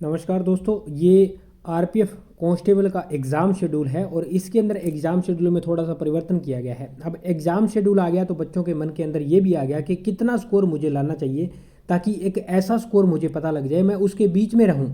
नमस्कार दोस्तों, ये आरपीएफ कांस्टेबल का एग्ज़ाम शेड्यूल है और इसके अंदर एग्ज़ाम शेड्यूल में थोड़ा सा परिवर्तन किया गया है। अब एग्ज़ाम शेड्यूल आ गया तो बच्चों के मन के अंदर ये भी आ गया कि कितना स्कोर मुझे लाना चाहिए ताकि एक ऐसा स्कोर मुझे पता लग जाए, मैं उसके बीच में रहूं।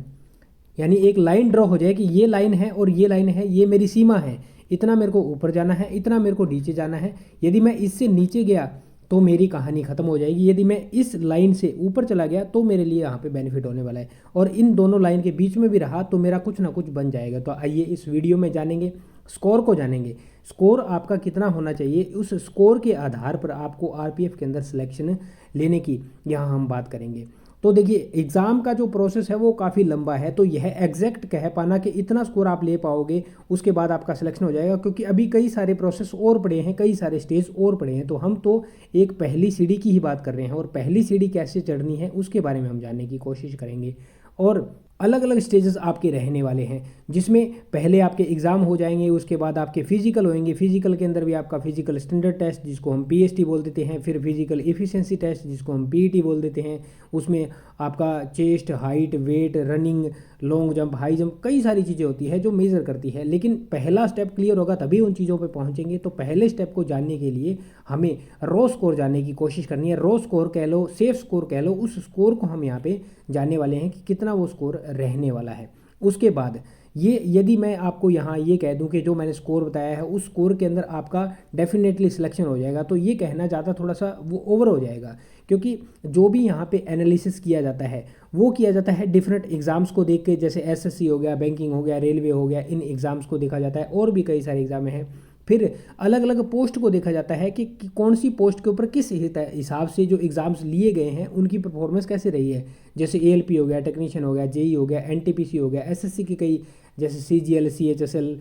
यानी एक लाइन ड्रॉ हो जाए कि ये लाइन है और ये लाइन है, ये मेरी सीमा है, इतना मेरे को ऊपर जाना है, इतना मेरे को नीचे जाना है। यदि मैं इससे नीचे गया तो मेरी कहानी ख़त्म हो जाएगी, यदि मैं इस लाइन से ऊपर चला गया तो मेरे लिए यहाँ पे बेनिफिट होने वाला है, और इन दोनों लाइन के बीच में भी रहा तो मेरा कुछ ना कुछ बन जाएगा। तो आइए इस वीडियो में जानेंगे, स्कोर को जानेंगे। स्कोर आपका कितना होना चाहिए, उस स्कोर के आधार पर आपको आरपीएफ के अंदर सिलेक्शन लेने की यहाँ हम बात करेंगे। तो देखिए, एग्ज़ाम का जो प्रोसेस है वो काफ़ी लंबा है, तो यह एग्जैक्ट कह पाना कि इतना स्कोर आप ले पाओगे उसके बाद आपका सिलेक्शन हो जाएगा, क्योंकि अभी कई सारे प्रोसेस और पड़े हैं, कई सारे स्टेज और पड़े हैं। तो हम तो एक पहली सीढ़ी की ही बात कर रहे हैं और पहली सीढ़ी कैसे चढ़नी है उसके बारे में हम जानने की कोशिश करेंगे। और अलग अलग स्टेजेस आपके रहने वाले हैं, जिसमें पहले आपके एग्ज़ाम हो जाएंगे, उसके बाद आपके फिजिकल होंगे। फिजिकल के अंदर भी आपका फिजिकल स्टैंडर्ड टेस्ट जिसको हम पीएसटी बोल देते हैं, फिर फिजिकल एफिशिएंसी टेस्ट जिसको हम पीईटी बोल देते हैं। उसमें आपका chest, height, weight, running, long jump, high jump, कई सारी चीज़ें होती है जो मेज़र करती है। लेकिन पहला स्टेप क्लियर होगा तभी उन चीज़ों पर पहुँचेंगे। तो पहले स्टेप को जानने के लिए हमें रॉ स्कोर जानने की कोशिश करनी है। रॉ स्कोर कह लो, सेफ स्कोर कह लो, उस स्कोर को हम यहाँ पे जानने वाले हैं कि कितना वो स्कोर रहने वाला है। उसके बाद ये यदि मैं आपको यहाँ ये कह दूं कि जो मैंने स्कोर बताया है उस स्कोर के अंदर आपका डेफिनेटली सिलेक्शन हो जाएगा, तो ये कहना ज़्यादा थोड़ा सा वो ओवर हो जाएगा, क्योंकि जो भी यहाँ पे एनालिसिस किया जाता है वो किया जाता है डिफरेंट एग्ज़ाम्स को देख के। जैसे एसएससी हो गया, बैंकिंग हो गया, रेलवे हो गया, इन एग्ज़ाम्स को देखा जाता है और भी कई सारे एग्ज़ाम हैं। फिर अलग अलग पोस्ट को देखा जाता है कि कौन सी पोस्ट के ऊपर किस हिसाब से जो एग्ज़ाम्स लिए गए हैं उनकी परफॉर्मेंस कैसे रही है। जैसे एएलपी हो गया, टेक्नीशियन हो गया, जेई हो गया, एनटीपीसी हो गया, एसएससी की कई जैसे सीजीएल, सीएचएसएल,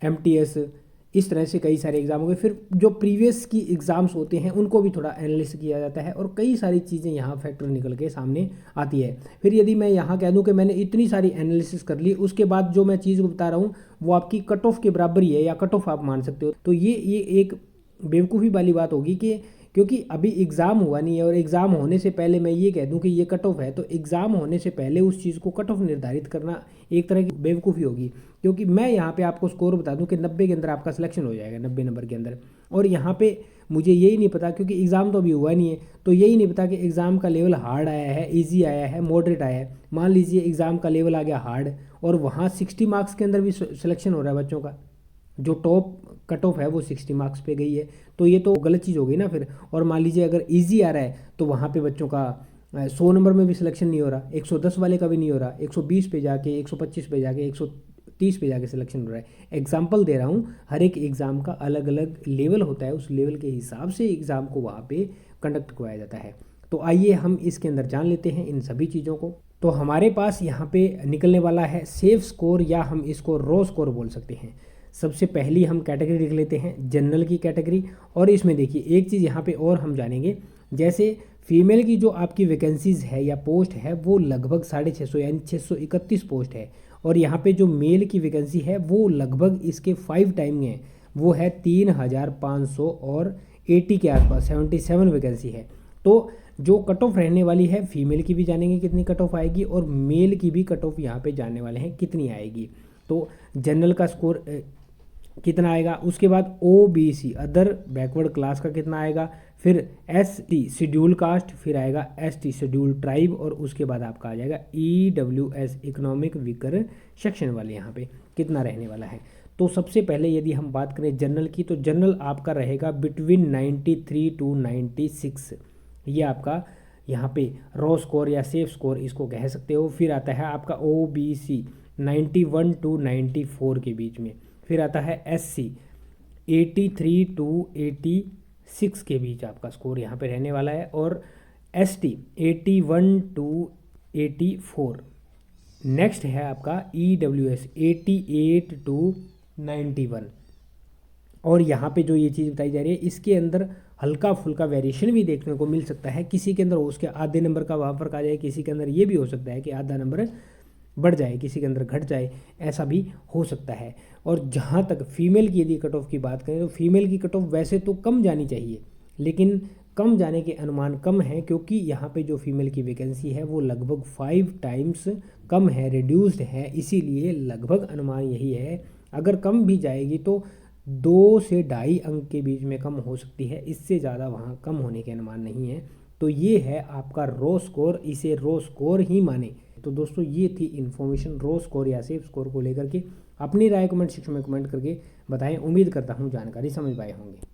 एमटीएस, इस तरह से कई सारे एग्ज़ाम हो गए। फिर जो प्रीवियस की एग्ज़ाम्स होते हैं उनको भी थोड़ा एनालिसिस किया जाता है और कई सारी चीज़ें यहाँ फैक्टर निकल के सामने आती है। फिर यदि मैं यहाँ कह दूँ कि मैंने इतनी सारी एनालिसिस कर ली, उसके बाद जो मैं चीज़ बता रहा हूँ वो आपकी कट ऑफ के बराबर ही है या कट ऑफ आप मान सकते हो। तो ये एक बेवकूफ़ी वाली बात होगी कि क्योंकि अभी एग्ज़ाम हुआ नहीं है और एग्ज़ाम होने से पहले मैं ये कह दूं कि ये कट ऑफ है, तो एग्ज़ाम होने से पहले उस चीज़ को कट ऑफ निर्धारित करना एक तरह की बेवकूफ़ी होगी। क्योंकि मैं यहाँ पे आपको स्कोर बता दूं कि 90 के अंदर आपका सिलेक्शन हो जाएगा, 90 नंबर के अंदर। और यहाँ पे मुझे यही नहीं पता, क्योंकि एग्ज़ाम तो अभी हुआ नहीं है, तो यही नहीं पता कि एग्ज़ाम का लेवल हार्ड आया है, ईजी आया है, मॉडरेट आया है। मान लीजिए एग्ज़ाम का लेवल आ गया हार्ड और वहाँ 60 मार्क्स के अंदर भी सिलेक्शन हो रहा है बच्चों का, जो टॉप कट ऑफ है वो 60 मार्क्स पे गई है, तो ये तो गलत चीज़ हो गई ना फिर। और मान लीजिए अगर इजी आ रहा है तो वहाँ पे बच्चों का 100 नंबर में भी सिलेक्शन नहीं हो रहा, 110 वाले का भी नहीं हो रहा, 120 पे जाके, 125 पे जाके, 130 पे जाके सिलेक्शन हो रहा है। एग्जाम्पल दे रहा हूँ, हर एक एग्ज़ाम का अलग अलग लेवल होता है, उस लेवल के हिसाब से एग्ज़ाम को वहाँ पे कंडक्ट करवाया जाता है। तो आइए हम इसके अंदर जान लेते हैं इन सभी चीज़ों को। तो हमारे पास यहाँ पे निकलने वाला है सेफ स्कोर, या हम इसको रॉ स्कोर बोल सकते हैं। सबसे पहली हम कैटेगरी देख लेते हैं, जनरल की कैटेगरी। और इसमें देखिए एक चीज़ यहाँ पे और हम जानेंगे, जैसे फीमेल की जो आपकी वैकेंसीज़ है या पोस्ट है वो लगभग 650 यानी 631 पोस्ट है। और यहाँ पे जो मेल की वैकेंसी है वो लगभग इसके 5 टाइम है, वो है 3500 और 80 के आसपास 77 वैकेंसी है। तो जो कट ऑफ रहने वाली है फीमेल की भी जानेंगे कितनी कट ऑफ आएगी, और मेल की भी कट ऑफ यहाँ पे जानने वाले हैं कितनी आएगी। तो जनरल का स्कोर कितना आएगा, उसके बाद ओबीसी अदर बैकवर्ड क्लास का कितना आएगा, फिर एसटी शेड्यूल कास्ट, फिर आएगा एसटी शेड्यूल ट्राइब, और उसके बाद आपका आ जाएगा ईडब्ल्यूएस इकोनॉमिक वीकर सेक्शन वाले यहाँ पे कितना रहने वाला है। तो सबसे पहले यदि हम बात करें जनरल की, तो जनरल आपका रहेगा बिटवीन 93 टू 96, ये आपका यहाँ पे रॉ स्कोर या सेफ स्कोर इसको कह सकते हो। फिर आता है आपका ओबीसी 91 टू 94 के बीच में, फिर आता है एससी 83 टू 86 के बीच आपका स्कोर यहाँ पे रहने वाला है, और एसटी 81 टू 84। नेक्स्ट है आपका ईडब्ल्यूएस 88 टू 91। और यहाँ पे जो ये चीज़ बताई जा रही है इसके अंदर हल्का फुल्का वेरिएशन भी देखने को मिल सकता है, किसी के अंदर उसके आधे नंबर का वहाँ फर्क आ जाए, किसी के अंदर ये भी हो सकता है कि आधा नंबर बढ़ जाए, किसी के अंदर घट जाए, ऐसा भी हो सकता है। और जहाँ तक फीमेल की यदि कट ऑफ की बात करें तो फीमेल की कट ऑफ वैसे तो कम जानी चाहिए, लेकिन कम जाने के अनुमान कम है, क्योंकि यहाँ पे जो फीमेल की वैकेंसी है वो लगभग 5 टाइम्स कम है, रिड्यूस्ड है, इसीलिए लगभग अनुमान यही है। अगर कम भी जाएगी तो 2 से 2.5 अंक के बीच में कम हो सकती है, इससे ज़्यादा वहाँ कम होने के अनुमान नहीं है। तो ये है आपका रो स्कोर, इसे रो स्कोर ही माने। तो दोस्तों ये थी इन्फॉर्मेशन रो स्कोर या सेफ स्कोर को लेकर के। अपनी राय कमेंट सेक्शन में कमेंट करके बताएं। उम्मीद करता हूँ जानकारी समझ पाए होंगे।